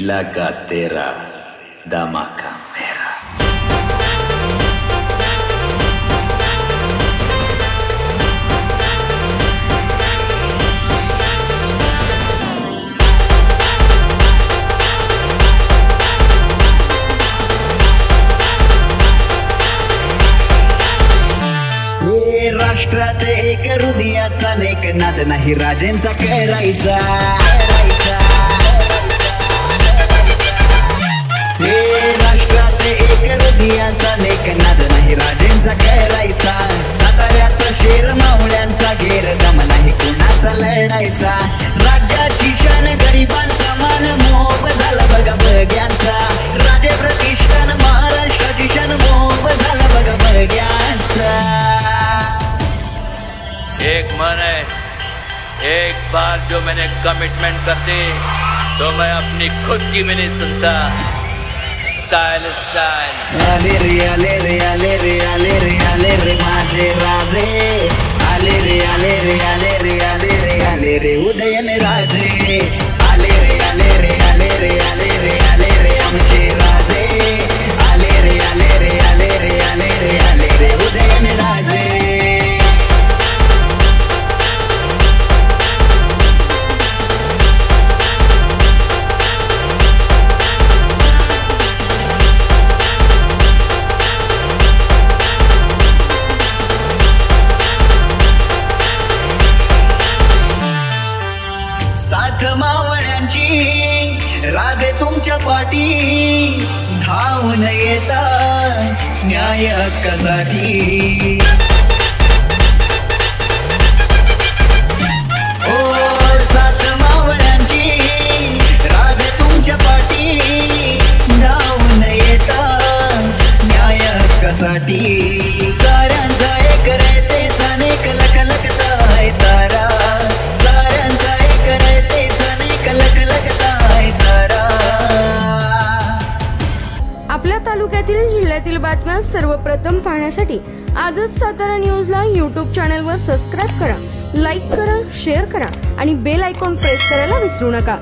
पीला का तेरा दामा का मेरा। राष्ट्रात एक हृदयाचा लेख नाद नाही राजेंचा करायचा। राष्ट्रात एक हृदयाचा लेख नाद नाही राजेंचा करायचा। साताऱ्याचा शेर मावळ्यांचा घेर दम नाही कुणाचा लढायचा। राज्याची शान गरिबांचा मान मोह झाला बघा बघ्यांचा। राजे प्रतिष्ठान महाराष्ट्राची शान मोह झाला बघा बघ्यांचा। एक मन है, एक बार जो मैंने कमिटमेंट कर दी तो मैं अपनी खुद की भी नहीं सुनता। स्टाइल स्टाइल आले रे आले रे आले रे आले रे आले रे माझे राजे। आले रे आले रे आले रे आले रे आले रे उदयन राजे। आले रे आले रे आले रे आले रे आले रे आमचे राजे। आले रे आले रे आले रे आले रे आले रे उदयन राजे। साथ मावळ्यांची राजे तुमच्या पाठी धावून येतात न्याय हक्कासाठी। ओ साथ मावळ्यांची राजे तुमच्या पाठी धावून येतात न्याय हक्कासाठी। साऱ्यांचा एक रयतेचा नेक लख लखताय तारा। आपल्या तालुक्यातील जिल्ह्यातील बातम्या सर्वप्रथम पाहण्यासाठी आजच सातारा न्यूजला YouTube चॅनलवर सबस्क्राईब करा, लाईक करा, शेअर करा आणि बेल आयकॉन प्रेस करायला विसरू नका।